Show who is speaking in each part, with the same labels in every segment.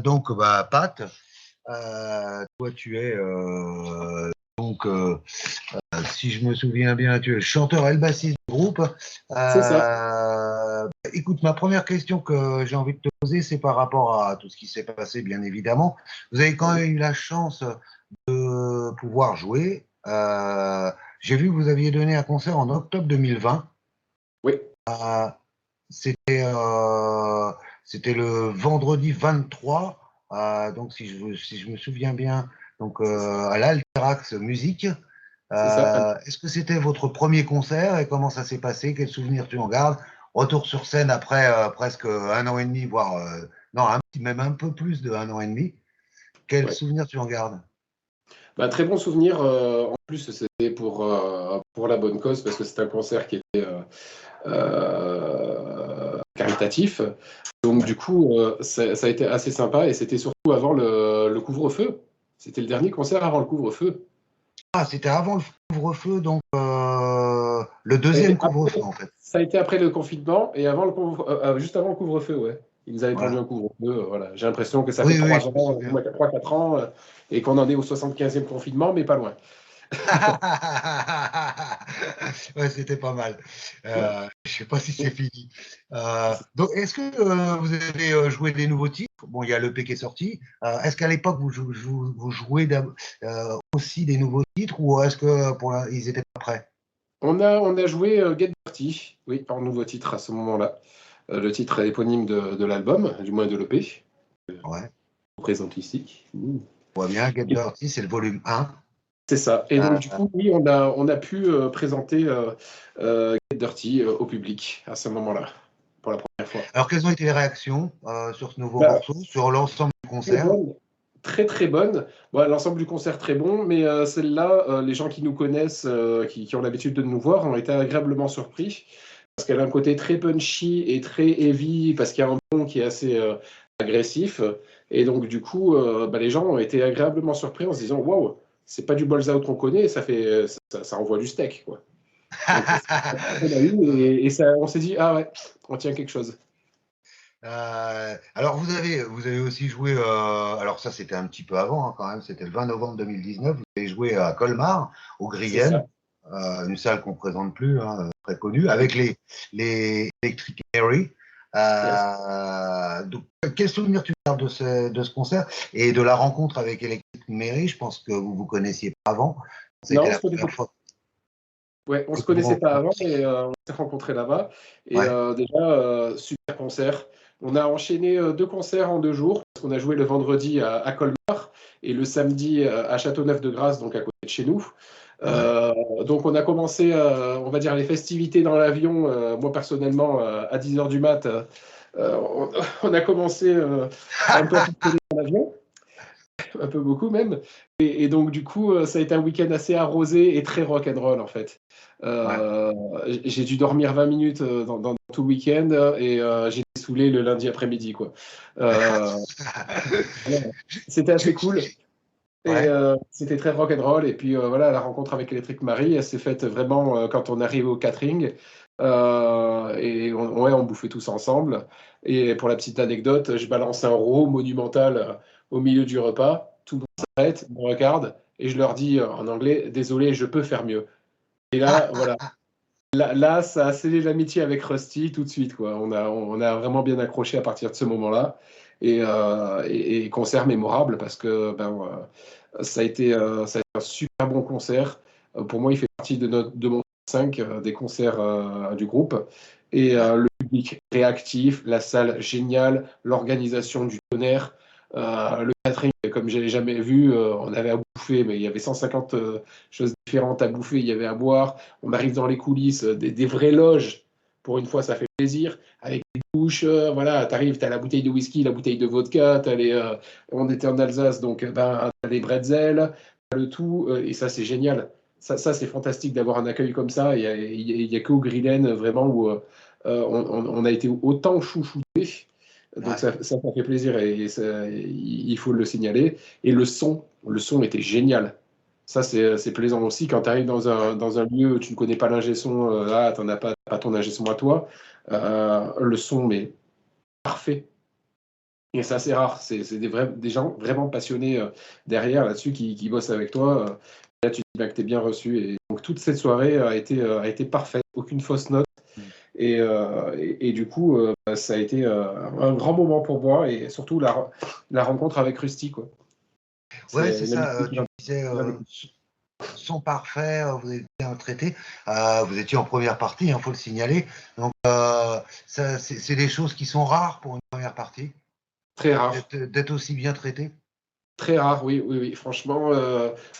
Speaker 1: Donc, bah, Pat, toi, tu es donc, si je me souviens bien, tu es le chanteur et le bassiste du groupe.
Speaker 2: C'est ça.
Speaker 1: Écoute, ma première question que j'ai envie de te poser, c'est par rapport à tout ce qui s'est passé, bien évidemment. Vous avez quand même eu la chance de pouvoir jouer. J'ai vu que vous aviez donné un concert en octobre 2020.
Speaker 2: Oui,
Speaker 1: Euh, c'était c'était le vendredi 23, donc si je me souviens bien, donc à l'Alterax Musique.
Speaker 2: c'est ça.
Speaker 1: Est-ce que c'était votre premier concert et comment ça s'est passé? Quels souvenirs tu en gardes? Retour sur scène après presque un an et demi, voire non, même un peu plus de un an et demi. Quels
Speaker 2: Ouais.
Speaker 1: souvenirs tu en gardes?
Speaker 2: Bah, très bon souvenir. En plus, c'était pour la bonne cause parce que c'était un concert qui était caritatif. Donc,
Speaker 1: Ouais.
Speaker 2: du coup, ça a été assez sympa et c'était surtout avant le couvre-feu. C'était le dernier concert avant le couvre-feu.
Speaker 1: Ah, c'était avant le couvre-feu, donc le
Speaker 2: Ça a été
Speaker 1: deuxième
Speaker 2: après,
Speaker 1: couvre-feu en fait.
Speaker 2: ça a été après le confinement et juste avant le couvre-feu, ouais. Ils nous avaient tendu
Speaker 1: Voilà.
Speaker 2: un couvre-feu. Voilà. J'ai l'impression que ça fait
Speaker 1: Oui, oui,
Speaker 2: 3
Speaker 1: je
Speaker 2: ans,
Speaker 1: me souviens.
Speaker 2: 3-4 ans, et qu'on en est au 75e confinement, mais pas loin.
Speaker 1: Ouais, c'était pas mal.
Speaker 2: Ouais.
Speaker 1: Je sais pas si c'est fini. Donc, est-ce que vous avez joué des nouveaux titres? Bon, il y a l'EP qui est sorti. Est-ce qu'à l'époque vous jouez aussi des nouveaux titres ou est-ce que ils étaient pas prêts?
Speaker 2: On a joué Get Dirty, oui, en nouveau titre à ce moment-là. Le titre éponyme de l'album, du moins de l'EP,
Speaker 1: Ouais,
Speaker 2: qu'on présente ici.
Speaker 1: on voit bien. Get
Speaker 2: Et
Speaker 1: Dirty, c'est le volume 1.
Speaker 2: c'est ça. Et donc, du
Speaker 1: Euh,
Speaker 2: coup, oui, on a pu présenter Get Dirty au public à ce moment-là, pour la première fois.
Speaker 1: alors, quelles ont été les réactions sur ce nouveau
Speaker 2: Bah,
Speaker 1: morceau, sur l'ensemble du
Speaker 2: très
Speaker 1: concert?
Speaker 2: bonne, très très bonne. Bon, l'ensemble du concert très bon, mais celle-là, les gens qui nous connaissent, qui ont l'habitude de nous voir, ont été agréablement surpris parce qu'elle a un côté très punchy et très heavy, parce qu'il y a un ton qui est assez agressif. Et donc, du coup, bah, les gens ont été agréablement surpris en se disant waouh, c'est pas du balls out qu'on connaît, ça envoie du steak, quoi. Donc, c'est ce qu'on a eu et on s'est dit ah ouais, on tient quelque chose.
Speaker 1: Alors vous avez aussi joué, alors ça c'était un petit peu avant hein, quand même, c'était le 20 novembre 2019, vous avez joué à Colmar, au
Speaker 2: C'est ça.
Speaker 1: Grienne, une salle qu'on ne présente plus, hein, très connue, avec les Electric Airy.
Speaker 2: Yes.
Speaker 1: Donc, quel souvenir tu gardes de ce concert et de la rencontre avec Electric Mary? Je pense que vous vous connaissiez pas avant. Ça a
Speaker 2: Non,
Speaker 1: été
Speaker 2: on
Speaker 1: la
Speaker 2: se connaissait.
Speaker 1: première fois
Speaker 2: Ouais, on
Speaker 1: que
Speaker 2: se
Speaker 1: vous
Speaker 2: connaissait pas avant,
Speaker 1: rencontrez.
Speaker 2: mais on s'est rencontrés là-bas. Et
Speaker 1: Ouais,
Speaker 2: déjà, super concert. On a enchaîné 2 concerts en 2 jours, parce qu'on a joué le vendredi à Colmar et le samedi à Châteauneuf-de-Grâce, donc à côté de chez nous.
Speaker 1: ouais.
Speaker 2: Donc on a commencé, on va dire, les festivités dans l'avion. Moi, personnellement, à 10 heures du mat, on a commencé un peu à picoler dans l'avion, un peu beaucoup même. Et donc, du coup, ça a été un week-end assez arrosé et très rock'n'roll, en fait.
Speaker 1: Ouais.
Speaker 2: Euh, j'ai dû dormir 20 minutes dans tout le week-end et j'étais saoulé le lundi après-midi, quoi. Euh, C'était assez cool et
Speaker 1: Ouais.
Speaker 2: c'était très rock'n'roll. Et puis voilà, la rencontre avec Electric Marie, elle s'est faite vraiment quand on arrive au catering. Et ouais, on bouffait tous ensemble. Et pour la petite anecdote, je balance un row monumental au milieu du repas. Tout le monde s'arrête, me regarde et je leur dis en anglais, désolé, je peux faire mieux. Et là, voilà. Là, ça a scellé l'amitié avec Rusty tout de suite, quoi. On a vraiment bien accroché à partir de ce moment-là. Et concert mémorable parce que ça a été un super bon concert. Pour moi, il fait partie de mon top 5 des concerts du groupe. Et
Speaker 1: Ouais.
Speaker 2: le public réactif, la salle géniale, l'organisation du tonnerre, le catering comme je l'ai jamais vu. On avait à bouffer, mais il y avait 150 choses différentes à bouffer. Il y avait à boire. On arrive dans les coulisses, des vraies loges. Pour une fois, ça fait plaisir. Avec des douches, voilà, t'arrives, t'as la bouteille de whisky, la bouteille de vodka, on était en Alsace, donc ben, t'as les bretzels, t'as le tout, et ça, c'est génial. Ça c'est fantastique d'avoir un accueil comme ça. Il y a qu'au Grillen, vraiment, où on a été autant chouchouté. Donc
Speaker 1: Ouais.
Speaker 2: ça fait plaisir et il faut le signaler. Et le son était génial. Ça, c'est plaisant aussi quand tu arrives dans un lieu où tu ne connais pas l'ingé son, tu n'as pas ton ingé son à toi. Le son, mais parfait. Et c'est assez rare. C'est des gens vraiment passionnés derrière là-dessus qui bossent avec toi. Là, tu dis bien que tu es bien reçu. Et donc, toute cette soirée a été parfaite. Aucune fausse note. Et du coup, ça a été un grand moment pour moi et surtout la rencontre avec Rusty, quoi.
Speaker 1: Ouais,
Speaker 2: C'est
Speaker 1: c'est
Speaker 2: une
Speaker 1: ça.
Speaker 2: amitié qui
Speaker 1: Tu
Speaker 2: va
Speaker 1: me disais,
Speaker 2: avec.
Speaker 1: sont parfaits, vous êtes bien traités. Vous étiez en première partie, il faut le signaler. Donc, c'est des choses qui sont rares pour une première partie,
Speaker 2: Très rare.
Speaker 1: d'être aussi bien traité.
Speaker 2: Très rare, oui, oui, oui. Franchement,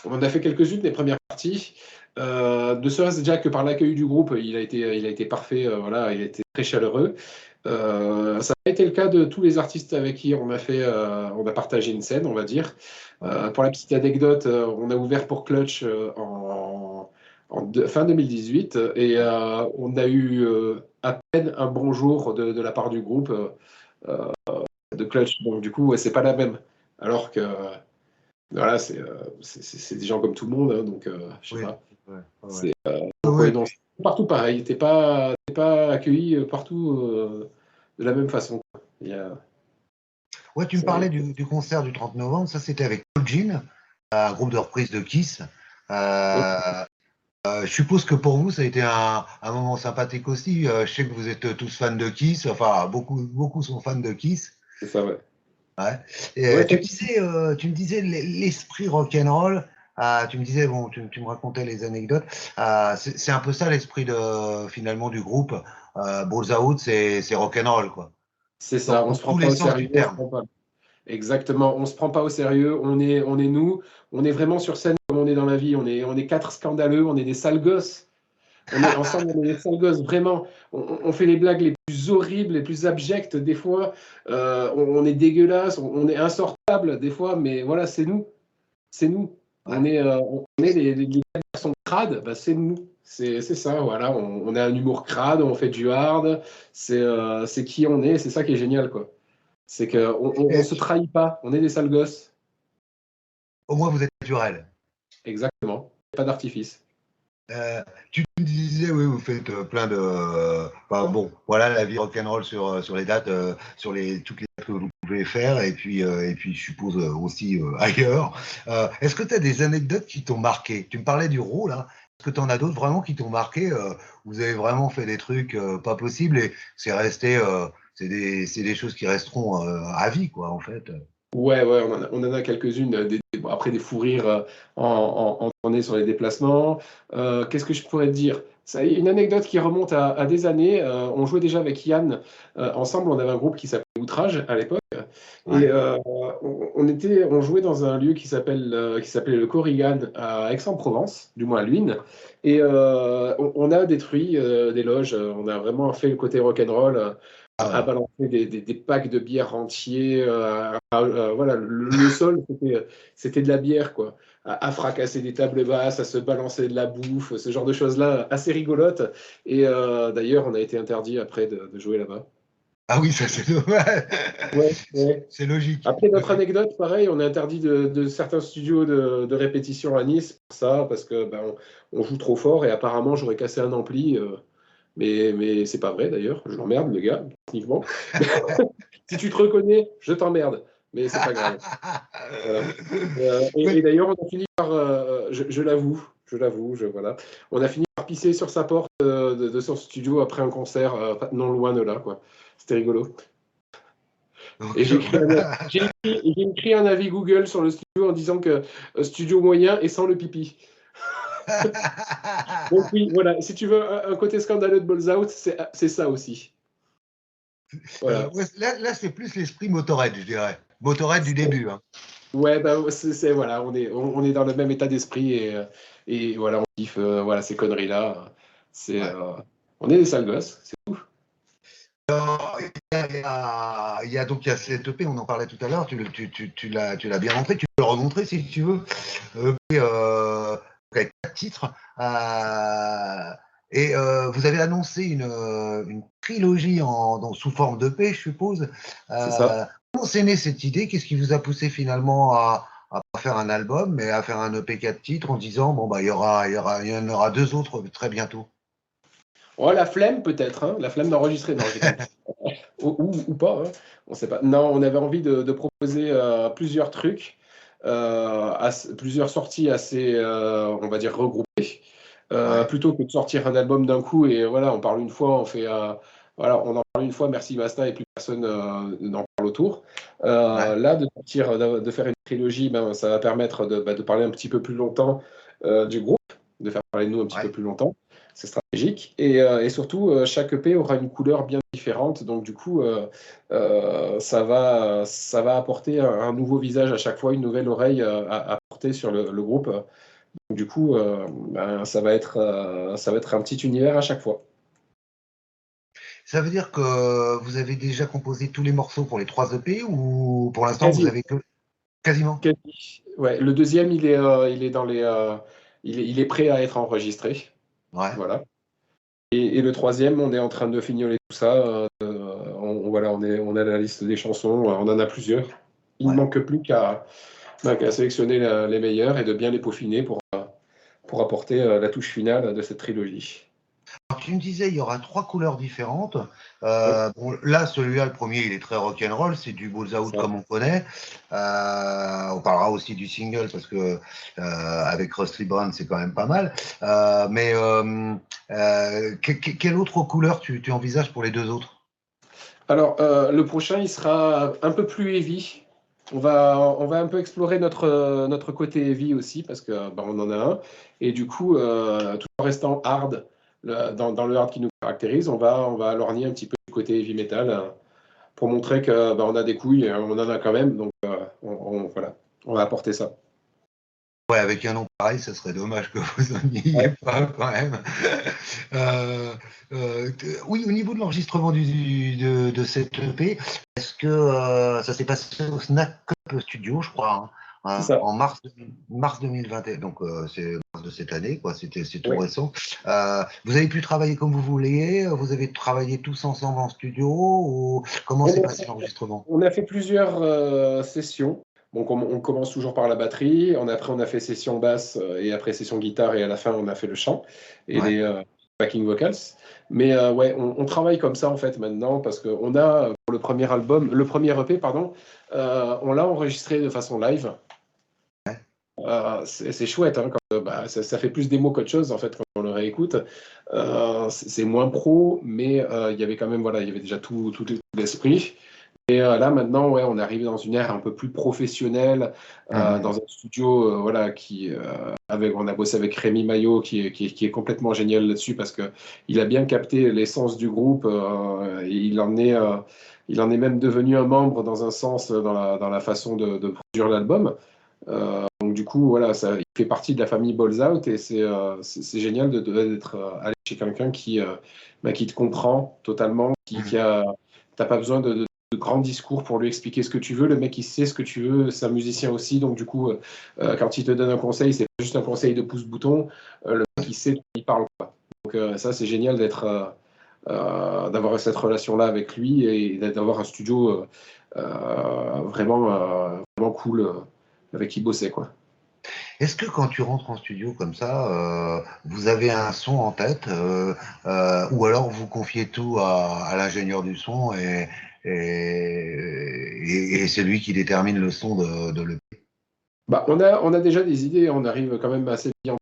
Speaker 2: on en a fait quelques-unes des premières parties. Ne serait-ce déjà que par l'accueil du groupe, il a été parfait. Voilà, il a été très chaleureux. Ça a été le cas de tous les artistes avec qui on a partagé une scène, on va dire. Pour la petite anecdote, on a ouvert pour Clutch fin 2018 et on a eu à peine un bonjour de la part du groupe de Clutch. Donc du coup, ouais, c'est pas la même. Alors que voilà, c'est des gens comme tout le monde, hein, donc je sais
Speaker 1: Oui,
Speaker 2: pas.
Speaker 1: ouais, ouais.
Speaker 2: C'est, donc
Speaker 1: Oui,
Speaker 2: ouais, non, c'est partout pareil. T'es pas accueilli partout de la même façon, quoi.
Speaker 1: ouais, tu me parlais
Speaker 2: C'est-
Speaker 1: du concert du 30 novembre, ça c'était avec Paul Jean, un groupe de reprise de Kiss.
Speaker 2: oui,
Speaker 1: Euh, je suppose que pour vous, ça a été un moment sympathique aussi. Je sais que vous êtes tous fans de Kiss, enfin beaucoup sont fans de Kiss.
Speaker 2: c'est ça, ouais.
Speaker 1: Ouais. Et,
Speaker 2: Ouais,
Speaker 1: tu me disais l'esprit rock'n'roll. Tu me disais, bon, tu me racontais les anecdotes. C'est un peu ça l'esprit finalement du groupe. Balls Out, c'est rock'n'roll, quoi.
Speaker 2: c'est ça. On
Speaker 1: Dans
Speaker 2: se prend
Speaker 1: tous
Speaker 2: pas
Speaker 1: les
Speaker 2: au
Speaker 1: sens
Speaker 2: sérieux,
Speaker 1: du
Speaker 2: on se
Speaker 1: terme.
Speaker 2: prend pas. Exactement, on se prend pas au sérieux. On est nous. On est vraiment sur scène comme on est dans la vie. On est quatre scandaleux. On est des sales gosses. On est ensemble, on est des sales gosses, vraiment. On fait les blagues les plus horribles, les plus abjectes des fois. On est dégueulasse, on est insortable des fois, mais voilà, c'est nous. C'est nous.
Speaker 1: Ouais.
Speaker 2: On est les garçons crades, bah, c'est nous. C'est ça, voilà. On a un humour crade, on fait du hard. C'est qui on est, c'est ça qui est génial, quoi. C'est qu'on
Speaker 1: Et
Speaker 2: se trahit pas, on est des sales gosses.
Speaker 1: au moins, vous êtes naturel.
Speaker 2: Exactement. Pas d'artifice.
Speaker 1: Euh, tu me disais, oui, vous faites plein de. Enfin, bon, voilà la vie rock'n'roll sur les dates, toutes les dates que vous pouvez faire, et puis je suppose aussi ailleurs. Est-ce que tu as des anecdotes qui t'ont marqué? Tu me parlais du Raw, là. Est-ce que tu en as d'autres vraiment qui t'ont marqué? Vous avez vraiment fait des trucs pas possibles et c'est resté. C'est des choses qui resteront à vie, quoi, en fait.
Speaker 2: Ouais, ouais, on en a quelques-unes. Bon, après, des fous rires en tournée sur les déplacements. Qu'est-ce que je pourrais te dire? Ça, une anecdote qui remonte à des années. On jouait déjà avec Yann ensemble. On avait un groupe qui s'appelait Outrage à l'époque. Et
Speaker 1: Ouais.
Speaker 2: on jouait dans un lieu qui s'appelait le Corrigan à Aix-en-Provence, du moins à Luynes. Et on a détruit des loges. On a vraiment fait le côté rock'n'roll
Speaker 1: Ah
Speaker 2: à
Speaker 1: ouais.
Speaker 2: balancer des packs de bière entiers. Voilà, le sol, c'était de la bière, quoi. À fracasser des tables basses, à se balancer de la bouffe, ce genre de choses-là, assez rigolotes. Et d'ailleurs, on a été interdit après de jouer là-bas.
Speaker 1: Ah oui, ça c'est dommage.
Speaker 2: Ouais, ouais.
Speaker 1: C'est logique.
Speaker 2: Après, notre
Speaker 1: Logique.
Speaker 2: anecdote, pareil, on est interdit de certains studios de répétition à Nice pour ça, parce que ben, on joue trop fort et apparemment, j'aurais cassé un ampli. Mais c'est pas vrai d'ailleurs, je l'emmerde le gars, techniquement. Si tu te reconnais, je t'emmerde, mais c'est pas grave. Voilà.
Speaker 1: Oui.
Speaker 2: Et d'ailleurs, on a fini par, je l'avoue, voilà. On a fini par pisser sur sa porte de son studio après un concert, pas non loin de là, quoi. C'était rigolo. Et
Speaker 1: Donc,
Speaker 2: j'ai écrit un avis Google sur le studio en disant que studio moyen et sans le pipi. Donc oui, voilà, si tu veux un côté scandaleux de Balls Out, c'est ça aussi. Voilà.
Speaker 1: ouais, là c'est plus l'esprit Motorhead, je dirais. Motorhead du début, hein.
Speaker 2: Ouais, bah, voilà, on est dans le même état d'esprit et voilà, on kiffe voilà, ces conneries-là.
Speaker 1: Ouais.
Speaker 2: On est des sales gosses, c'est tout.
Speaker 1: Alors, il y a donc il y a cette EP, on en parlait tout à l'heure, tu l'as bien montré, tu peux le remontrer si tu veux. EP, avec 4 titres. Et vous avez annoncé une trilogie sous forme d'EP, je suppose.
Speaker 2: C'est ça.
Speaker 1: Comment s'est née cette idée? Qu'est-ce qui vous a poussé finalement à pas faire un album, mais à faire un EP 4 titres en disant bon bah il y en aura 2 autres très bientôt.
Speaker 2: Oh, la flemme peut-être, hein, la flemme d'enregistrer. Non, je déconne. Ou pas, hein, on sait pas. Non, on avait envie de proposer plusieurs trucs, plusieurs sorties assez, on va dire, regroupées,
Speaker 1: Ouais,
Speaker 2: plutôt que de sortir un album d'un coup et voilà, on parle une fois, on fait, voilà, on en parle une fois, merci, basta, et plus personne n'en parle autour.
Speaker 1: ouais.
Speaker 2: Là, de sortir, de faire une trilogie, ben, ça va permettre de parler un petit peu plus longtemps du groupe, de faire parler de nous un petit peu
Speaker 1: Ouais.
Speaker 2: plus longtemps. C'est stratégique. Et surtout, chaque EP aura une couleur bien différente. Donc, du coup, ça va apporter un nouveau visage à chaque fois, une nouvelle oreille à porter sur le groupe. Donc, du coup, ben, ça va être un petit univers à chaque fois.
Speaker 1: Ça veut dire que vous avez déjà composé tous les morceaux pour les 3 EP ou pour l'instant vous
Speaker 2: Quasi.
Speaker 1: avez que quasiment?
Speaker 2: Quasi. Ouais, le deuxième, il est dans les, il est prêt à être enregistré.
Speaker 1: Ouais.
Speaker 2: Voilà. Et le troisième, on est en train de fignoler tout ça. Voilà, on a la liste des chansons, on en a plusieurs. Il ne
Speaker 1: Ouais.
Speaker 2: manque plus qu'à sélectionner les meilleurs et de bien les peaufiner pour apporter la touche finale de cette trilogie.
Speaker 1: Alors, tu me disais, il y aura 3 couleurs différentes.
Speaker 2: Oui,
Speaker 1: Bon, là, celui-là, le premier, il est très rock'n'roll, c'est du Balls Out
Speaker 2: ça.
Speaker 1: comme on connaît. On parlera aussi du single parce que avec Rusty Brown, c'est quand même pas mal. Quelle autre couleur tu envisages pour les 2 autres?
Speaker 2: Alors, le prochain, il sera un peu plus heavy. On va un peu explorer notre côté heavy aussi, parce que bah, on en a un. Et du coup, tout en restant hard, dans le hard qui nous caractérise, on va lorgner un petit peu du côté heavy metal pour montrer que bah, on a des couilles, on en a quand même. Donc, voilà, on va apporter ça.
Speaker 1: Ouais, avec un nom pareil, ça serait dommage que vous en ayez
Speaker 2: Ouais.
Speaker 1: pas quand même. Oui, au niveau de l'enregistrement de cette EP, est-ce que ça s'est passé au Snack Up Studio, je crois,
Speaker 2: C'est ça.
Speaker 1: en mars 2021, donc c'est mars de cette année, quoi, c'est tout
Speaker 2: Ouais.
Speaker 1: récent. Vous avez pu travailler comme vous voulez, vous avez travaillé tous ensemble en studio, ou comment s'est
Speaker 2: On
Speaker 1: passé l'enregistrement?
Speaker 2: On a fait plusieurs sessions. Donc on commence toujours par la batterie, après on a fait session basse et après session guitare et à la fin on a fait le chant et
Speaker 1: Ouais.
Speaker 2: les backing vocals. Mais ouais, on travaille comme ça en fait maintenant parce qu'on a pour le premier album, le premier EP pardon, on l'a enregistré de façon live. C'est chouette, hein, bah, ça fait plus démo qu'autre chose en fait quand on le réécoute. C'est moins pro, mais il y avait quand même voilà, il y avait déjà tout l'esprit. Et là, maintenant, ouais, on arrive dans une ère un peu plus professionnelle,
Speaker 1: Mhm.
Speaker 2: dans un studio, voilà, on a bossé avec Rémi Maillot, qui est complètement génial là-dessus parce que il a bien capté l'essence du groupe, et il en est même devenu un membre dans un sens dans la façon de produire l'album. Donc du coup, voilà, ça, il fait partie de la famille Balls Out et c'est génial d'être allé chez quelqu'un bah, qui te comprend totalement,
Speaker 1: Mhm.
Speaker 2: t'as pas besoin de grands discours pour lui expliquer ce que tu veux. Le mec, il sait ce que tu veux, c'est un musicien aussi. Donc, du coup, quand il te donne un conseil, c'est pas juste un conseil de pouce-bouton. Le mec, il sait, il parle pas. Donc, ça, c'est génial d'avoir cette relation-là avec lui et d'avoir un studio vraiment cool avec qui bosser, quoi.
Speaker 1: Est-ce que quand tu rentres en studio comme ça, vous avez un son en tête, ou alors vous confiez tout à l'ingénieur du son et c'est lui qui détermine le son de l'EP?
Speaker 2: Bah, on a déjà des idées, on arrive quand même assez bien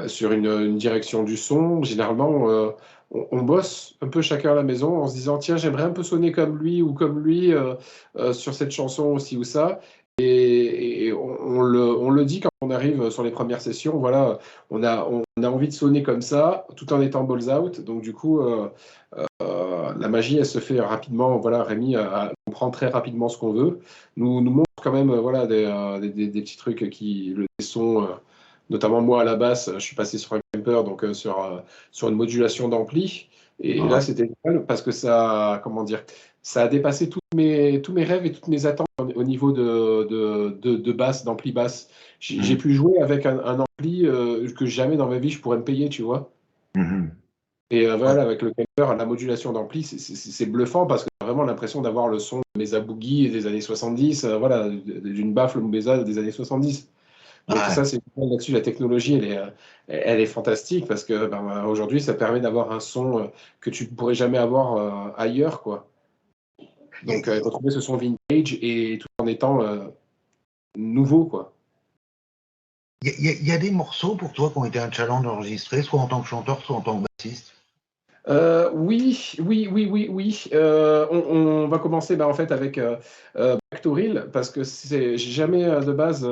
Speaker 2: sur une direction du son. Généralement, on bosse un peu chacun à la maison en se disant, tiens, j'aimerais un peu sonner comme lui ou comme lui sur cette chanson aussi ou ça. Et on le dit quand on arrive sur les premières sessions, voilà, on a envie de sonner comme ça, tout en étant balls out. Donc du coup, la magie, elle se fait rapidement. Voilà, Rémi comprend très rapidement ce qu'on veut. Nous montre quand même voilà, des petits trucs des sons. Notamment moi à la basse, je suis passé sur un Kemper, donc sur une modulation d'ampli. Et là,
Speaker 1: Ouais.
Speaker 2: c'était génial parce que comment dire, ça a dépassé tous mes rêves et toutes mes attentes au niveau de basse, d'ampli basse. J'ai
Speaker 1: Mhm.
Speaker 2: pu jouer avec un ampli que jamais dans ma vie je pourrais me payer, tu vois.
Speaker 1: Mhm.
Speaker 2: Et
Speaker 1: Ouais.
Speaker 2: voilà, avec le Kemper, la modulation d'ampli, c'est bluffant parce que tu as vraiment l'impression d'avoir le son de Mesa Boogie des années 70, voilà, d'une baffle Mesa des années 70. Donc
Speaker 1: Ouais.
Speaker 2: ça, c'est là-dessus, la technologie, elle est fantastique parce que aujourd'hui, ça permet d'avoir un son que tu ne pourrais jamais avoir ailleurs, quoi.
Speaker 1: Il y,
Speaker 2: Donc retrouver ce son vintage et tout en étant nouveau, quoi.
Speaker 1: y a des morceaux pour toi qui ont été un challenge enregistré, soit en tant que chanteur, soit en tant que bassiste?
Speaker 2: Oui, oui, oui, oui, oui. On va commencer en fait avec Back to Real parce que j'ai jamais de base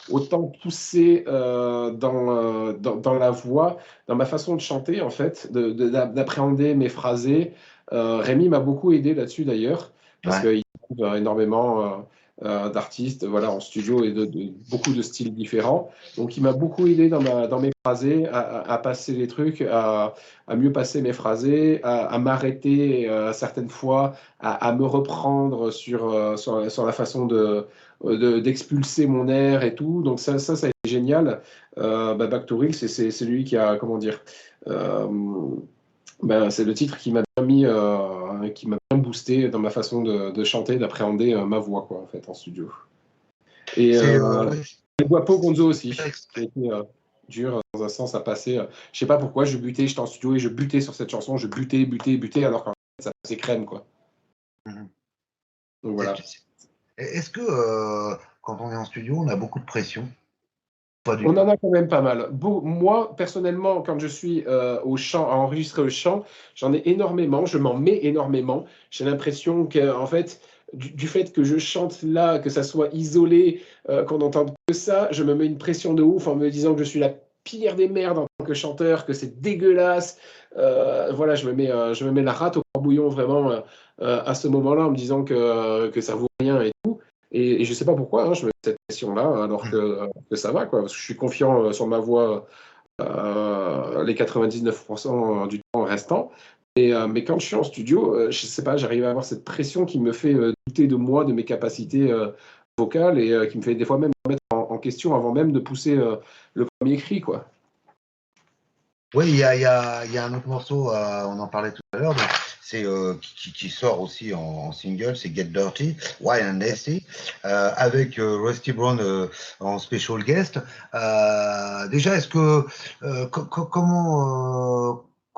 Speaker 2: autant poussé dans la voix, dans ma façon de chanter en fait, d'appréhender mes phrasés. Rémi m'a beaucoup aidé là-dessus d'ailleurs parce
Speaker 1: Ouais.
Speaker 2: qu'il trouve énormément d'artistes voilà, en studio et de beaucoup de styles différents. Donc il m'a beaucoup aidé dans mes phrasés, à passer les trucs, à mieux passer mes phrasés, à m'arrêter certaines fois, à me reprendre sur la façon d'expulser mon air et tout. Donc ça a été génial. Back to Real, c'est lui qui a, comment dire, euh, c'est le titre qui m'a bien qui m'a bien boosté dans ma façon de chanter, d'appréhender ma voix, quoi, en fait, en studio. Et
Speaker 1: C'est ouais,
Speaker 2: les voix Po Gonzo aussi,
Speaker 1: c'est
Speaker 2: qui a été dur dans un sens à passer. Je sais pas pourquoi, j'étais en studio et je butais sur cette chanson, je butais, butais, butais, alors qu'en fait, ça passait crème, quoi.
Speaker 1: Mhm.
Speaker 2: Donc voilà.
Speaker 1: Est-ce que quand on est en studio, on a beaucoup de pression? Pas du
Speaker 2: On en
Speaker 1: tout.
Speaker 2: a quand même pas mal. Moi, personnellement, quand je suis au chant, à enregistrer au chant, j'en ai énormément, je m'en mets énormément. J'ai l'impression que, en fait, du fait que je chante là, que ça soit isolé, qu'on n'entende que ça, je me mets une pression de ouf en me disant que je suis la pire des merdes en tant que chanteur, que c'est dégueulasse. Voilà, je me mets la rate au corbouillon vraiment à ce moment-là en me disant que ça vaut rien et tout. Et je sais pas pourquoi, hein, je me mets cette pression-là, alors que ça va, quoi, parce que je suis confiant sur ma voix les 99% du temps restant. Mais quand je suis en studio, je sais pas, j'arrive à avoir cette pression qui me fait douter de moi, de mes capacités vocales et qui me fait des fois même remettre en question avant même de pousser le premier cri, quoi.
Speaker 1: Oui, il y a un autre morceau, on en parlait tout à l'heure, c'est qui sort aussi en single, c'est Get Dirty, Wild and Nasty, avec Rusty Brown en special guest. Déjà, est-ce que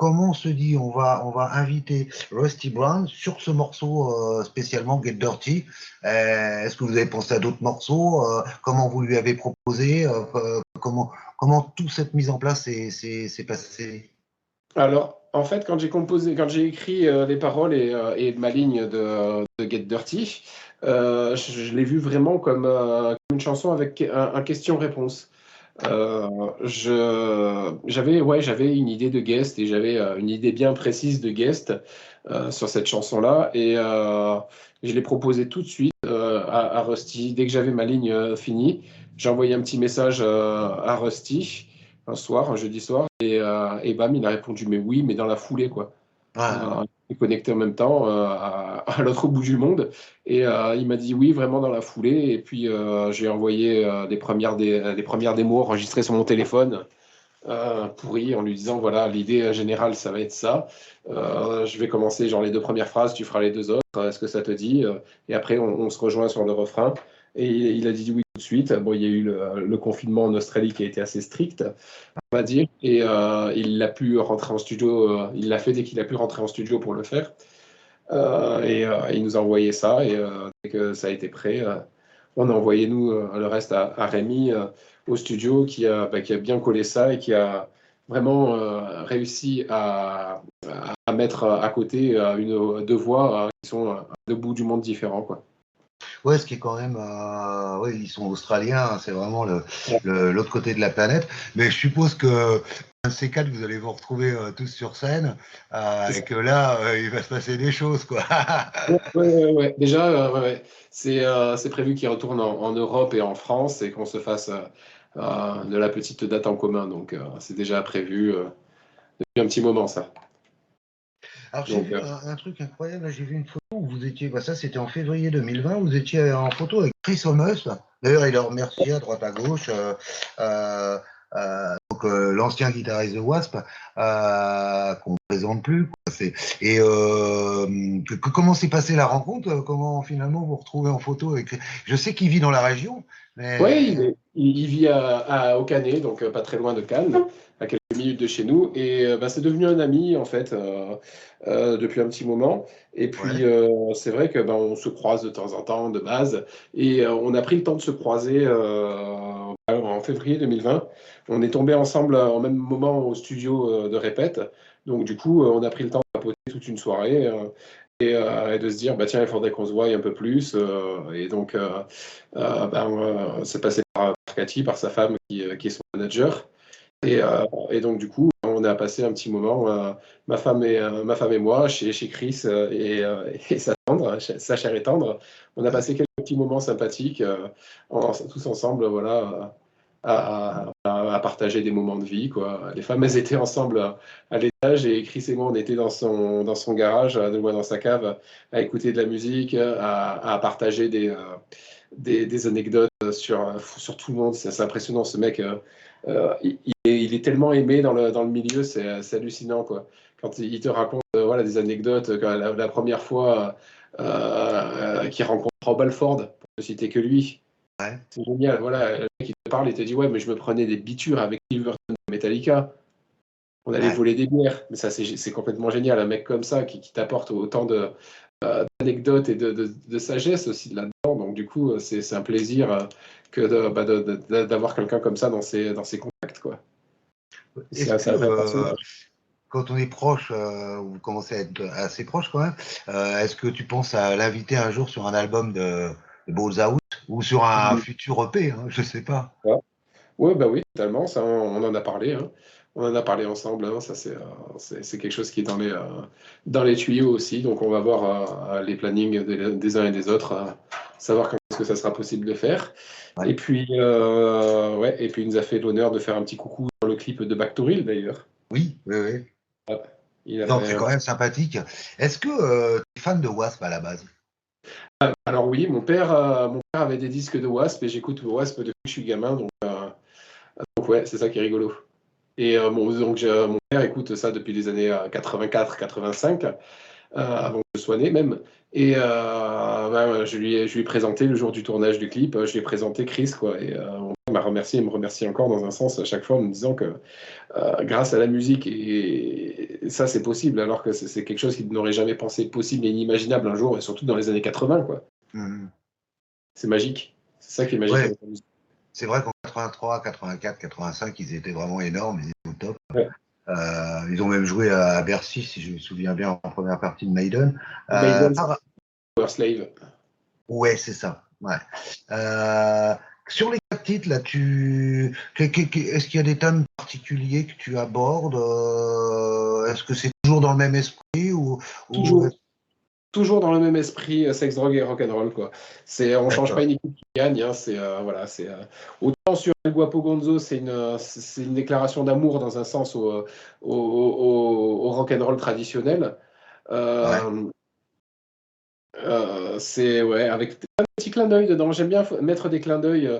Speaker 1: comment on se dit on va inviter Rusty Brown sur ce morceau spécialement Get Dirty? Est-ce que vous avez pensé à d'autres morceaux? Comment vous lui avez proposé? Comment toute cette mise en place s'est passée?
Speaker 2: Alors, en fait, quand j'ai écrit les paroles et ma ligne de Get Dirty, je l'ai vu vraiment comme une chanson avec un question-réponse. J'avais une idée de guest et j'avais une idée bien précise de guest sur cette chanson-là et je l'ai proposé tout de suite à Rusty. Dès que j'avais ma ligne finie, j'ai envoyé un petit message à Rusty un jeudi soir et bam, il a répondu mais oui, mais dans la foulée quoi.
Speaker 1: Ouais,
Speaker 2: On est connecté en même temps à l'autre bout du monde. Et il m'a dit oui, vraiment dans la foulée. Et puis j'ai envoyé des premières démos enregistrées sur mon téléphone pourri en lui disant voilà, l'idée générale, ça va être ça. Je vais commencer genre les deux premières phrases, tu feras les deux autres. Est-ce que ça te dit? Et après, on se rejoint sur le refrain. Et il a dit oui tout de suite. Bon, il y a eu le confinement en Australie qui a été assez strict on va dire. Et il a pu rentrer en studio, il l'a fait dès qu'il a pu rentrer en studio pour le faire. Il nous a envoyé ça et dès que ça a été prêt, on a envoyé nous le reste à Rémi au studio qui a bien collé ça et qui a vraiment réussi à mettre à côté deux voix qui sont à deux bouts du monde différents, quoi.
Speaker 1: ouais, ce qui est quand même, ouais, ils sont australiens, hein, c'est vraiment l'autre côté de la planète. Mais je suppose que un de ces quatre, vous allez vous retrouver tous sur scène et que là, il va se passer des choses, quoi.
Speaker 2: Ouais. Déjà, ouais. C'est prévu qu'il retourne en Europe et en France et qu'on se fasse de la petite date en commun. Donc, c'est déjà prévu depuis un petit moment, ça.
Speaker 1: Alors j'ai
Speaker 2: Donc,
Speaker 1: vu un truc incroyable, là, j'ai vu une photo où vous étiez, bah, ça c'était en février 2020, vous étiez en photo avec Chris Thomas. D'ailleurs, il le remercie à droite à gauche. Euh, l'ancien guitariste de Wasp, présente plus, quoi. Et comment s'est passée la rencontre? Comment finalement vous retrouvez en photo avec... Je sais qu'il vit dans la région,
Speaker 2: Oui,
Speaker 1: mais
Speaker 2: il vit au Canet, donc pas très loin de Cannes, à quelques minutes de chez nous. Et c'est devenu un ami, en fait, depuis un petit moment. Et puis,
Speaker 1: ouais,
Speaker 2: c'est vrai que on se croise de temps en temps, de base. Et on a pris le temps de se croiser en février 2020. On est tombé ensemble en même moment au studio de répète. Donc, du coup, on a pris le temps de papoter toute une soirée. Et de se dire, bah, tiens, il faudrait qu'on se voie un peu plus. Et donc, c'est passé par Cathy, par sa femme qui est son manager. Et donc, du coup, on a passé un petit moment, ma femme et moi, chez Chris et sa tendre, sa chère et tendre. On a passé quelques petits moments sympathiques, tous ensemble, voilà, à partager des moments de vie, quoi. Les femmes, elles étaient ensemble à l'étage et Chris et moi, on était dans son garage, dans sa cave, à écouter de la musique, à partager des anecdotes sur tout le monde. C'est impressionnant, ce mec. Il est tellement aimé dans le milieu, c'est hallucinant, quoi. Quand il te raconte voilà, des anecdotes, quand la première fois qu'il rencontre Rob Alford, pour ne citer que lui,
Speaker 1: ouais,
Speaker 2: c'est génial. Voilà, le mec qui te parle, il te dit ouais, mais je me prenais des bitures avec Steve Burton de Metallica. On allait
Speaker 1: ouais.
Speaker 2: voler des bières. Mais ça, c'est complètement génial. Un mec comme ça qui t'apporte autant d'anecdotes et de sagesse aussi là-dedans. Donc, du coup, c'est un plaisir d'avoir quelqu'un comme ça dans ses contacts, quoi. C'est
Speaker 1: Est-ce que
Speaker 2: un vrai personnage.
Speaker 1: quand on est proche, vous commencez à être assez proche quand même, est-ce que tu penses à l'inviter un jour sur un album de Balls Out ou sur un futur EP, hein, je sais pas.
Speaker 2: Ouais, ouais, bah oui, totalement. Ça, on en a parlé, hein. On en a parlé ensemble, hein. Ça, c'est quelque chose qui est dans les tuyaux aussi. Donc, on va voir les plannings des uns et des autres, savoir quand est-ce que ça sera possible de faire.
Speaker 1: Ouais.
Speaker 2: Et puis, ouais, et puis, il nous a fait l'honneur de faire un petit coucou dans le clip de Back to Real, d'ailleurs.
Speaker 1: Oui, oui, oui.
Speaker 2: Ouais. Il a
Speaker 1: Donc
Speaker 2: fait
Speaker 1: c'est
Speaker 2: un
Speaker 1: quand
Speaker 2: petit-
Speaker 1: même sympathique. Est-ce que tu es fan de Wasp à la base?
Speaker 2: Alors oui, mon père avait des disques de Wasp et j'écoute Wasp depuis que je suis gamin. Donc ouais, c'est ça qui est rigolo. Et mon père écoute ça depuis les années 84-85, avant que je sois né même. Et je lui ai présenté le jour du tournage du clip, je lui ai présenté Chris, quoi. Et mon père m'a remercié, et me remercie encore dans un sens à chaque fois en me disant que grâce à la musique, et ça c'est possible, alors que c'est quelque chose qu'il n'aurait jamais pensé possible et inimaginable un jour, et surtout dans les années 80, quoi.
Speaker 1: Mhm.
Speaker 2: C'est magique. C'est ça qui est magique
Speaker 1: Ouais,
Speaker 2: avec la musique.
Speaker 1: c'est vrai qu'en 83, 84, 85, ils étaient vraiment énormes, ils étaient au top.
Speaker 2: Ouais.
Speaker 1: Ils ont même joué à Bercy, si je me souviens bien, en première partie de Maiden.
Speaker 2: Maiden, c'est
Speaker 1: Par...
Speaker 2: Power Slave.
Speaker 1: Ouais, c'est ça. Ouais. Euh, sur les quatre titres, là, est-ce qu'il y a des thèmes particuliers que tu abordes? Est-ce que c'est toujours dans le même esprit ou...
Speaker 2: Toujours. Toujours dans le même esprit, sexe, drogue et rock'n'roll, quoi. On change pas
Speaker 1: D'accord.
Speaker 2: une équipe qui gagne, hein, voilà, autant sur El Guapo Gonzo, c'est une déclaration d'amour dans un sens au rock'n'roll traditionnel.
Speaker 1: Ouais.
Speaker 2: Euh, c'est ouais, avec un petit clin d'œil dedans. J'aime bien mettre des clins d'œil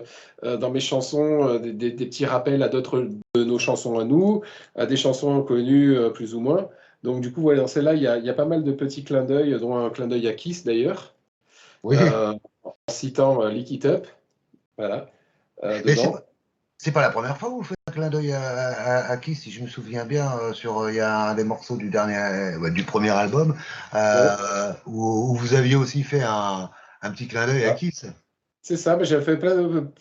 Speaker 2: dans mes chansons, des petits rappels à d'autres de nos chansons à nous, à des chansons connues plus ou moins. Donc du coup, voilà, dans celle-là, il y a pas mal de petits clins d'œil, dont un clin d'œil à Kiss d'ailleurs,
Speaker 1: Oui.
Speaker 2: euh, en citant Lick It Up, voilà,
Speaker 1: Mais
Speaker 2: dedans.
Speaker 1: c'est pas la première fois que vous faites un clin d'œil à Kiss, si je me souviens bien, il y a un des morceaux du du premier album,
Speaker 2: Ouais,
Speaker 1: où vous aviez aussi fait un petit clin d'œil à
Speaker 2: voilà.
Speaker 1: Kiss.
Speaker 2: C'est ça, j'ai fait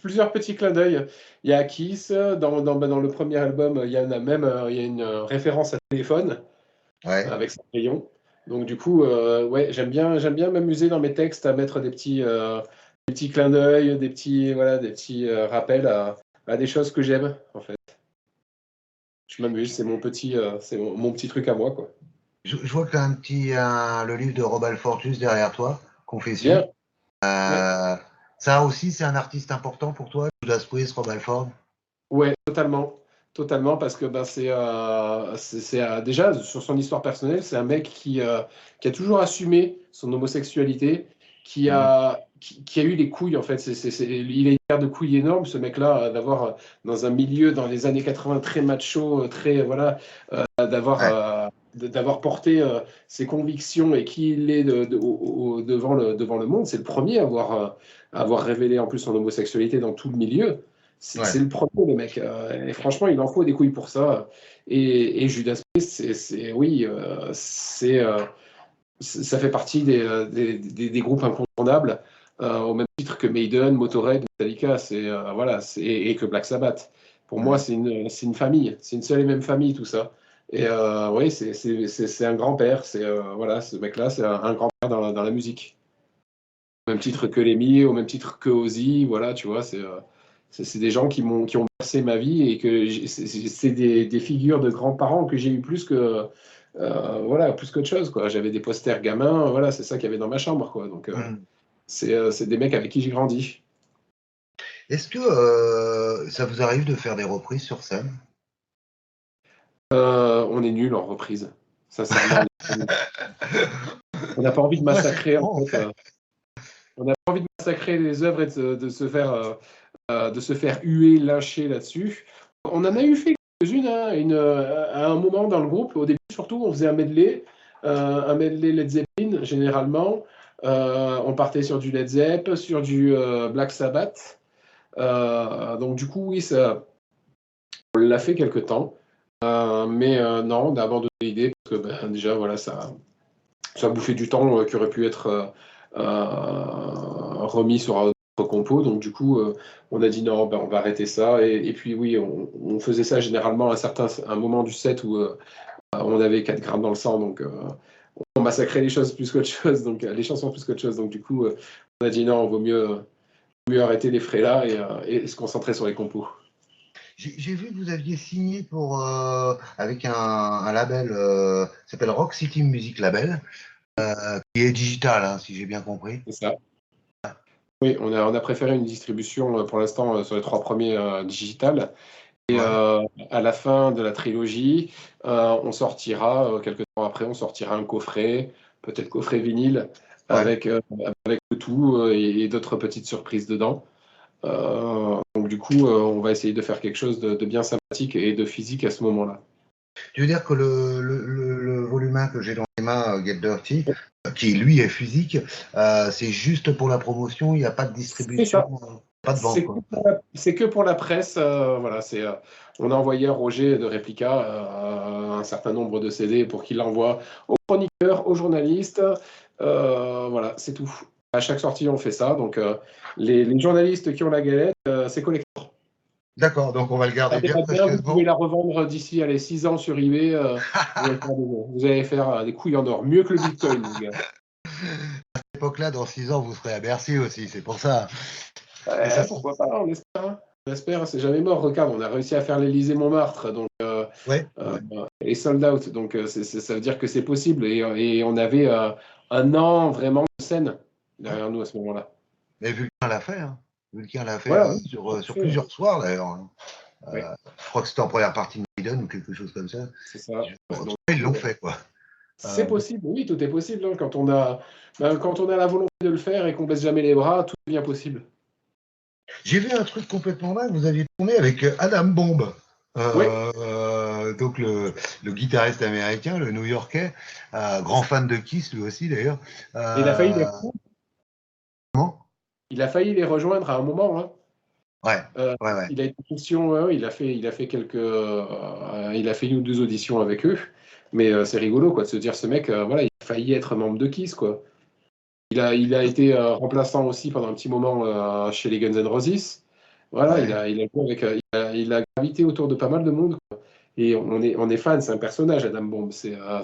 Speaker 2: plusieurs petits clins d'œil. Il y a Kiss, dans le premier album, il y en a même il y a une référence à téléphone,
Speaker 1: Ouais.
Speaker 2: avec son rayon. Donc du coup, ouais, j'aime bien m'amuser dans mes textes à mettre des petits clins d'œil, des petits rappels à des choses que j'aime, en fait. Je m'amuse, c'est mon petit truc à moi, quoi.
Speaker 1: Je vois que tu as le livre de Rob Alford juste derrière toi, Confession.
Speaker 2: Bien, ouais,
Speaker 1: Euh, Ça aussi, c'est un artiste important pour toi, Judas Priest, Rob Alford.
Speaker 2: ouais, totalement. Totalement, parce que déjà, sur son histoire personnelle, c'est un mec qui a toujours assumé son homosexualité,
Speaker 1: Mhm.
Speaker 2: qui a eu les couilles, en fait. Il a une paire de couilles énorme, ce mec-là, d'avoir, dans un milieu, dans les années 80, très macho, très, voilà, d'avoir
Speaker 1: Ouais.
Speaker 2: d'avoir porté ses convictions et qui il est devant le monde. C'est le premier à avoir révélé en plus son homosexualité dans tout le milieu.
Speaker 1: Ouais.
Speaker 2: C'est le premier, le mec. Et franchement, il en faut des couilles pour ça. Et Judas Priest, oui, ça fait partie des groupes incontournables, au même titre que Maiden, Motorhead, Metallica, voilà, et que Black Sabbath. Pour moi, c'est une famille, c'est une seule et même famille, tout ça. Et oui, c'est un grand-père, voilà, ce mec-là, c'est un grand-père dans la musique. Au même titre que Lemmy, au même titre que Ozzy, voilà, tu vois, c'est des gens qui ont bercé ma vie et que c'est des figures de grands-parents que j'ai eu plus que voilà, plus qu'autre chose, quoi. J'avais des posters gamins, voilà, c'est ça qu'il y avait dans ma chambre, quoi. Donc c'est des mecs avec qui j'ai grandi.
Speaker 1: Est-ce que ça vous arrive de faire des reprises sur scène?
Speaker 2: On est nul en reprise, sincèrement. On n'a pas envie de massacrer, en fait. On n'a pas envie de massacrer les œuvres et de se faire huer, lyncher là-dessus. On en a eu fait quelques-unes, hein, à un moment dans le groupe. Au début, surtout, on faisait un medley Led Zeppelin, généralement. On partait sur du Led Zepp, sur du Black Sabbath. Donc, du coup, oui, on l'a fait quelque temps. Mais non, on a abandonné l'idée parce que déjà, voilà, ça bouffait du temps qui aurait pu être remis sur un autre compo. Donc, du coup, on a dit non, on va arrêter ça. Et puis, oui, on faisait ça généralement à un moment du set où on avait 4 grammes dans le sang. Donc, on massacrait les choses plus qu'autre chose. Donc, les chansons plus qu'autre chose. Donc, du coup, on a dit non, il vaut mieux arrêter les frais là et se concentrer sur les compos.
Speaker 1: J'ai vu que vous aviez signé avec un label qui s'appelle Rock City Music Label, qui est digital, hein, si j'ai bien compris.
Speaker 2: C'est ça. Oui, on a préféré une distribution pour l'instant sur les 3 premiers digitales. Et à la fin de la trilogie, on sortira, quelques temps après, on sortira un coffret, peut-être coffret vinyle, avec le tout et d'autres petites surprises dedans. Donc du coup, on va essayer de faire quelque chose de bien sympathique et de physique à ce moment-là.
Speaker 1: Tu veux dire que le volume 1 que j'ai dans les mains, Get Dirty, qui lui est physique, c'est juste pour la promotion, il n'y a pas de distribution, pas de vente.
Speaker 2: C'est que pour la presse. Voilà, on a envoyé à Roger de Replica un certain nombre de CD pour qu'il l'envoie aux chroniqueurs, aux journalistes. Voilà, c'est tout. À chaque sortie, on fait ça. Donc, les journalistes qui ont la galette, c'est collector.
Speaker 1: D'accord, donc on va le garder bien
Speaker 2: Vous
Speaker 1: précieusement.
Speaker 2: pouvez la revendre d'ici à les 6 ans sur eBay. Vous allez faire des couilles en or, mieux que le Bitcoin, les gars.
Speaker 1: À cette époque-là, dans 6 ans, vous serez à Bercy aussi, c'est pour ça.
Speaker 2: Pourquoi pas, on espère. On espère, c'est jamais mort. Regarde, on a réussi à faire l'Élysée-Montmartre, donc et sold out. Donc ça veut dire que c'est possible. Et on avait un an vraiment de scène derrière nous à ce moment-là.
Speaker 1: Mais Vulcain l'a fait, hein. Vulcain l'a fait sur plusieurs soirs d'ailleurs. Hein. Je crois que c'était en première partie de Maiden ou quelque chose comme ça.
Speaker 2: C'est ça.
Speaker 1: Donc, ils l'ont fait, quoi.
Speaker 2: C'est possible, oui, tout est possible. Hein. Quand on a la volonté de le faire et qu'on baisse jamais les bras, tout devient possible.
Speaker 1: J'ai vu un truc complètement dingue. Vous aviez tourné avec Adam Bomb. Donc le guitariste américain, le New-Yorkais, grand fan de Kiss lui aussi d'ailleurs.
Speaker 2: Il a failli les rejoindre.
Speaker 1: Comment ?
Speaker 2: Il a failli les rejoindre à un moment. Hein.
Speaker 1: Ouais.
Speaker 2: Il a été question, il a fait une ou deux auditions avec eux, mais c'est rigolo quoi de se dire ce mec, voilà, il a failli être membre de Kiss quoi. Il a été remplaçant aussi pendant un petit moment chez les Guns N' Roses. Voilà, il a gravité autour de pas mal de monde quoi. Et on est fan, c'est un personnage Adam Bomb, c'est un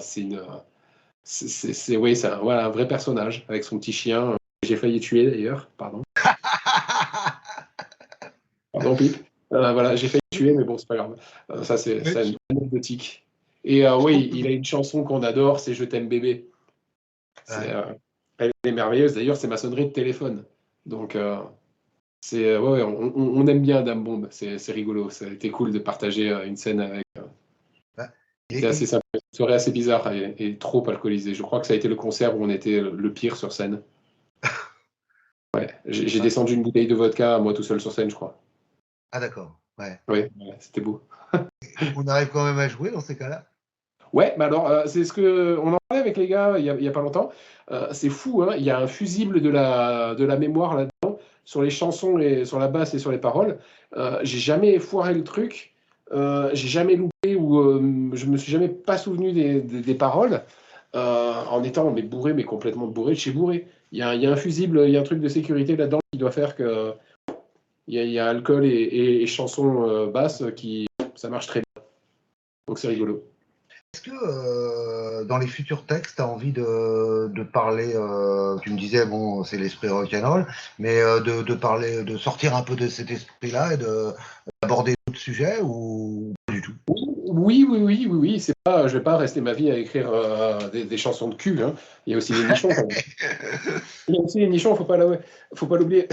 Speaker 2: vrai personnage avec son petit chien que j'ai failli tuer d'ailleurs, pardon. Pardon, Pip. Voilà, j'ai failli tuer, mais bon, c'est pas grave. Ça, c'est anecdotique. Et oui, il a une chanson qu'on adore, c'est Je t'aime bébé. Elle est merveilleuse. D'ailleurs, c'est ma sonnerie de téléphone. Donc, on aime bien Adam Bomb. C'est rigolo. Ça a été cool de partager une scène avec. C'était assez sympa. Une soirée assez bizarre et trop alcoolisée. Je crois que ça a été le concert où on était le pire sur scène. Ouais, j'ai descendu une bouteille de vodka, moi tout seul sur scène, je crois.
Speaker 1: Ah d'accord, ouais.
Speaker 2: Oui, c'était beau.
Speaker 1: On arrive quand même à jouer dans ces cas-là ?
Speaker 2: Ouais, bah alors, c'est ce que on en parlait avec les gars il y a pas longtemps. C'est fou, hein, il y a un fusible de la mémoire là-dedans, sur les chansons et sur la basse et sur les paroles. J'ai jamais foiré le truc, j'ai jamais loupé ou je me suis jamais pas souvenu des paroles, en étant mais bourré, mais complètement bourré de chez bourré. Il y a un fusible, il y a un truc de sécurité là-dedans qui doit faire que il y a alcool et chansons basses qui ça marche très bien. Donc c'est rigolo.
Speaker 1: Est-ce que dans les futurs textes, tu as envie de parler, tu me disais, bon, c'est l'esprit rock'n'roll, mais de parler, de sortir un peu de cet esprit-là et d'aborder d'autres sujets ou pas du tout?
Speaker 2: Oui, oui, oui, oui, oui. C'est pas, je vais pas rester ma vie à écrire des chansons de cul, hein. Il y a aussi les nichons, quand même. Il y a aussi les nichons, faut pas l'oublier.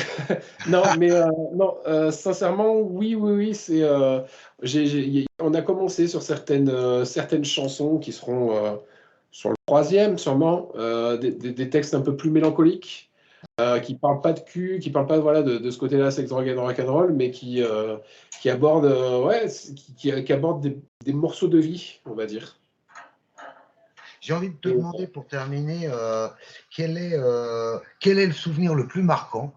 Speaker 2: Non, mais non, sincèrement, oui, oui, oui. On a commencé sur certaines chansons qui seront sur le troisième, sûrement, des textes un peu plus mélancoliques, qui parlent pas de cul, qui parlent pas voilà, de ce côté-là, sex, drogue et rock'n'roll, mais qui abordent, ouais, qui abordent des morceaux de vie, on va dire.
Speaker 1: J'ai envie de te demander pour terminer, quel est le souvenir le plus marquant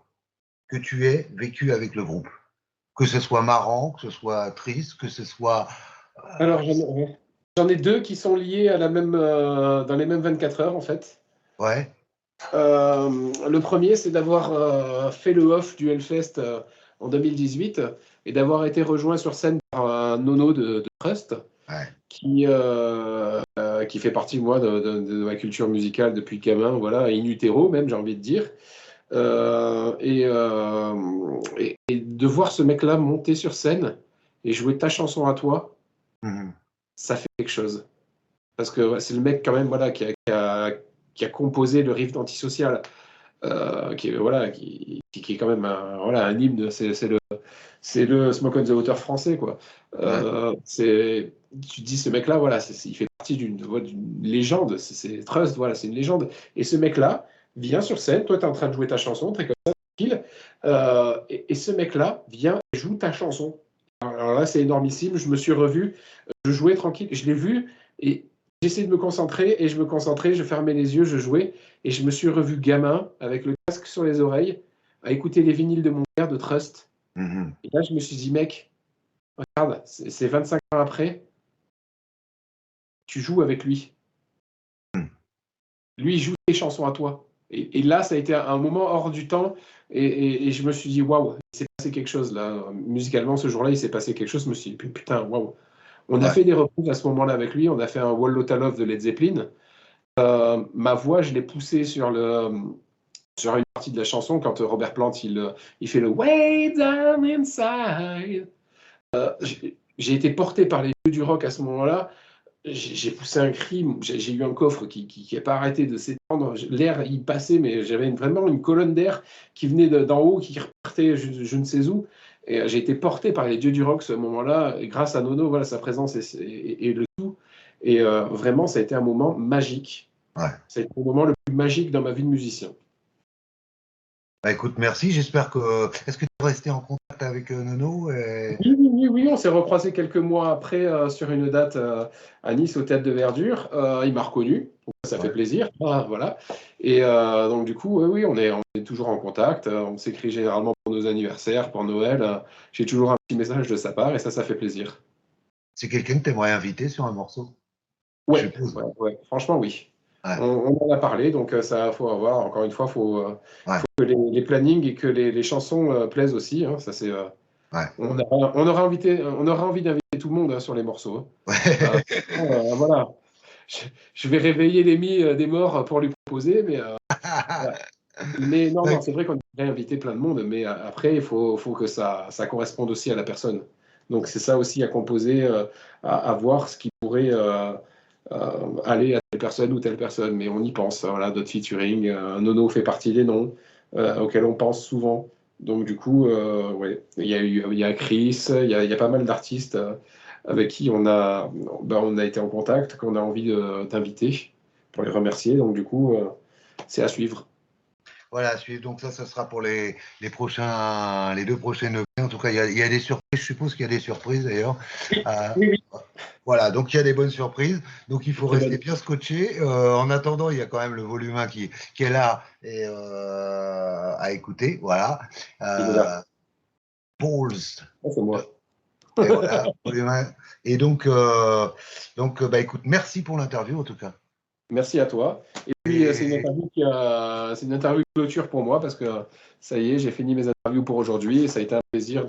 Speaker 1: que tu aies vécu avec le groupe? Que ce soit marrant, que ce soit triste, que ce soit...
Speaker 2: Alors, j'en ai deux qui sont liés à dans les mêmes 24 heures, en fait.
Speaker 1: Ouais.
Speaker 2: Le premier, c'est d'avoir fait le off du Hellfest en 2018 et d'avoir été rejoint sur scène par un nono de Trust
Speaker 1: Ouais.
Speaker 2: qui fait partie, moi, de ma culture musicale depuis gamin, voilà, in utero même, j'ai envie de dire. Et de voir ce mec-là monter sur scène et jouer ta chanson à toi, ça fait quelque chose. Parce que ouais, c'est le mec quand même voilà, qui a composé le riff d'Antisocial, voilà, qui est quand même voilà, un hymne, c'est le Smoke on the Water français, quoi. Tu te dis, ce mec-là, voilà, il fait partie d'une légende, c'est Trust, voilà, c'est une légende. Et ce mec-là vient sur scène, toi, tu es en train de jouer ta chanson, très comme ça, tranquille, et ce mec-là vient et joue ta chanson. Alors là, c'est énormissime, je me suis revu, je jouais tranquille, je l'ai vu, et j'essayais de me concentrer, et je me concentrais, je fermais les yeux, je jouais, et je me suis revu gamin, avec le casque sur les oreilles, à écouter les vinyles de mon père de Trust. Et là, je me suis dit, mec, regarde, c'est 25 ans après, tu joues avec lui. Lui, il joue tes chansons à toi. Et là, ça a été un moment hors du temps, et je me suis dit, waouh, il s'est passé quelque chose là. Musicalement, ce jour-là, il s'est passé quelque chose. Je me suis dit, putain, waouh. On a fait des reprises à ce moment-là avec lui. On a fait un Wall Lotta Love de Led Zeppelin. Ma voix, je l'ai poussée sur une partie de la chanson quand Robert Plant il fait le Way Down Inside. J'ai été porté par les dieux du rock à ce moment-là. J'ai poussé un cri, j'ai eu un coffre qui n'a pas arrêté de s'étendre. L'air, il passait, mais j'avais vraiment une colonne d'air qui venait d'en haut, qui repartait je ne sais où. Et j'ai été porté par les dieux du rock ce moment-là, et grâce à Nono, voilà, sa présence et le tout. Et vraiment, ça a été un moment magique.
Speaker 1: Ouais.
Speaker 2: Ça a été le moment le plus magique dans ma vie de musicien.
Speaker 1: Bah, écoute, merci. J'espère que. Est-ce que tu es resté en contact avec Nono
Speaker 2: Oui, on s'est recroisé quelques mois après sur une date à Nice au Théâtre de Verdure. Il m'a reconnu, donc ça fait plaisir. Voilà. Et donc du coup, oui, on est toujours en contact. On s'écrit généralement pour nos anniversaires, pour Noël. J'ai toujours un petit message de sa part et ça fait plaisir.
Speaker 1: C'est quelqu'un que tu aimerais inviter sur un morceau?
Speaker 2: Ouais. Franchement, oui.
Speaker 1: Ouais.
Speaker 2: On en a parlé, donc ça faut avoir. Encore une fois, faut que les plannings et que les chansons plaisent aussi. Hein, ça c'est. On aura envie d'inviter tout le monde sur les morceaux. Voilà. Je vais réveiller l'Emmy des morts pour lui proposer, mais non, c'est vrai qu'on devrait inviter plein de monde, mais après, il faut que ça corresponde aussi à la personne. Donc c'est ça aussi à composer, à voir ce qui pourrait aller à telle personne ou telle personne, mais on y pense. Voilà, d'autres featuring, Nono fait partie des noms auxquels on pense souvent. Donc du coup, ouais, il y a Chris, il y a pas mal d'artistes avec qui on a été en contact, qu'on a envie d'inviter pour les remercier. Donc du coup, c'est à suivre.
Speaker 1: Voilà, donc ça sera pour les deux prochaines EP. En tout cas, il y a des surprises. Je suppose qu'il y a des surprises d'ailleurs.
Speaker 2: Oui,
Speaker 1: Euh,
Speaker 2: oui, oui.
Speaker 1: voilà, donc il y a des bonnes surprises. Donc il faut
Speaker 2: Très
Speaker 1: rester
Speaker 2: bonne.
Speaker 1: bien scotché. En attendant, il y a quand même le volume 1 qui est là et à écouter. Voilà.
Speaker 2: Il est là.
Speaker 1: Balls.
Speaker 2: Ah, c'est moi.
Speaker 1: Et voilà, volume 1. Et bah, écoute, merci pour l'interview en tout cas.
Speaker 2: Merci à toi. Et puis,
Speaker 1: Et
Speaker 2: c'est une interview de clôture pour moi parce que ça y est, j'ai fini mes interviews pour aujourd'hui et ça a été un plaisir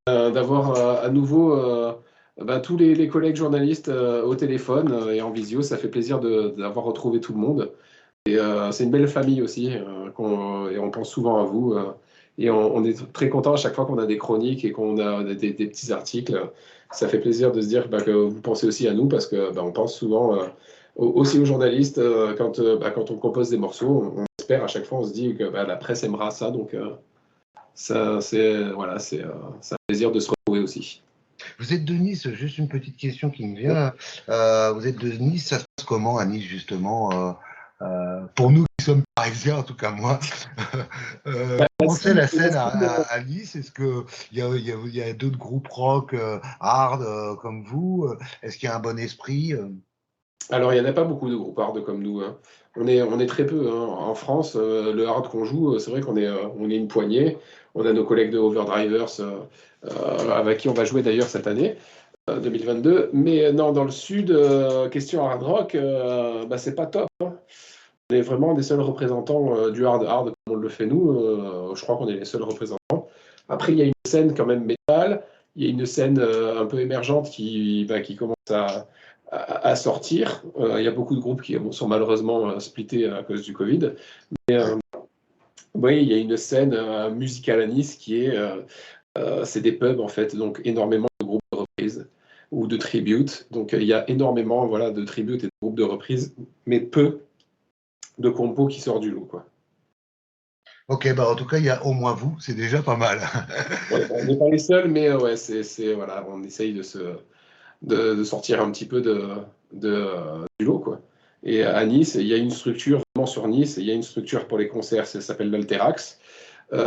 Speaker 2: d'avoir à nouveau tous les collègues journalistes au téléphone et en visio. Ça fait plaisir d'avoir retrouvé tout le monde. Et c'est une belle famille aussi et on pense souvent à vous. Et on est très content à chaque fois qu'on a des chroniques et qu'on a des petits articles. Ça fait plaisir de se dire que vous pensez aussi à nous parce que on pense souvent aussi aux journalistes quand on compose des morceaux. On espère à chaque fois, on se dit que la presse aimera ça. Donc ça, c'est un plaisir de se retrouver aussi.
Speaker 1: vous êtes de Nice, juste une petite question qui me vient. Vous êtes de Nice, ça se passe comment à Nice justement pour nous qui sommes parisiens, en tout cas moi, comment c'est la scène à Nice? Est-ce qu'il y a d'autres groupes rock hard comme vous? Est-ce qu'il y a un bon esprit?
Speaker 2: Alors, il n'y en a pas beaucoup de groupes hard comme nous, hein. On est très peu, hein. En France, le hard qu'on joue, c'est vrai on est une poignée. On a nos collègues de Overdrivers avec qui on va jouer d'ailleurs cette année, 2022. Mais non, dans le sud, question hard rock, c'est pas top, hein. On est vraiment des seuls représentants du hard comme on le fait nous. Je crois qu'on est les seuls représentants. Après, il y a une scène quand même métal. Il y a une scène un peu émergente qui commence à sortir. Il y a beaucoup de groupes qui sont malheureusement splittés à cause du Covid. Mais oui, il y a une scène musicale à Nice c'est des pubs en fait, donc énormément de groupes de reprises ou de tributes. Donc il y a énormément de tributes et de groupes de reprises, mais peu de compos qui sortent du lot, quoi.
Speaker 1: Ok, bah en tout cas, il y a au moins vous, c'est déjà pas mal.
Speaker 2: Ouais, on n'est pas les seuls, mais ouais, on essaye de sortir un petit peu du lot, quoi. Et à Nice, il y a une structure, vraiment sur Nice, il y a une structure pour les concerts, ça s'appelle l'Alterax. Il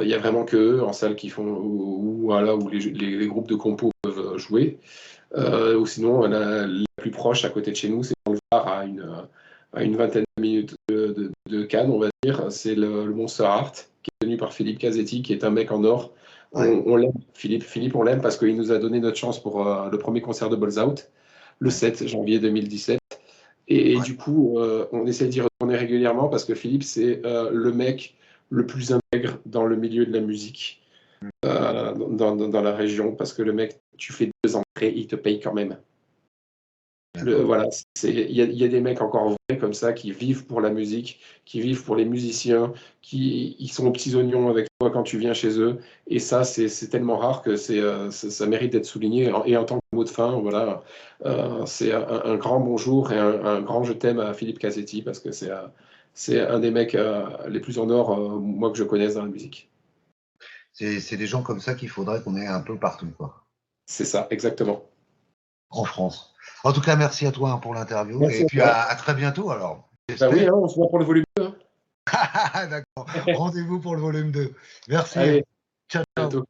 Speaker 2: y a vraiment que eux en salle qui font, voilà, où les groupes de compos peuvent jouer. Ou sinon, la plus proche à côté de chez nous, c'est dans le Var, à une vingtaine de minutes de Cannes, on va dire. C'est le Monster Art, qui est tenu par Philippe Casetti, qui est un mec en or.
Speaker 1: Ouais.
Speaker 2: On l'aime, Philippe, on l'aime parce qu'il nous a donné notre chance pour le premier concert de Balls Out, le 7 janvier 2017. Et
Speaker 1: Ouais.
Speaker 2: du coup, on essaie d'y retourner régulièrement parce que Philippe, c'est le mec le plus intègre dans le milieu de la musique dans la région, parce que le mec, tu fais 2 entrées, il te paye quand même. Voilà, il y a des mecs encore vrais comme ça qui vivent pour la musique, qui vivent pour les musiciens, ils sont aux petits oignons avec toi quand tu viens chez eux. Et ça, c'est tellement rare que ça mérite d'être souligné. Et en tant que mot de fin, voilà, c'est un grand bonjour et un grand je t'aime à Philippe Casetti parce que c'est un des mecs les plus en or, moi, que je connaisse dans la musique.
Speaker 1: C'est des gens comme ça qu'il faudrait qu'on ait un peu partout, quoi,
Speaker 2: C'est ça, exactement.
Speaker 1: en France. En tout cas, merci à toi pour l'interview
Speaker 2: Merci
Speaker 1: et
Speaker 2: à
Speaker 1: puis
Speaker 2: toi.
Speaker 1: à très bientôt alors,
Speaker 2: Bah oui,
Speaker 1: j'espère.
Speaker 2: hein, on se voit pour le volume 2, hein.
Speaker 1: D'accord. Rendez-vous pour le volume 2. Merci.
Speaker 2: Allez,
Speaker 1: Ciao,
Speaker 2: à
Speaker 1: ciao.
Speaker 2: bientôt.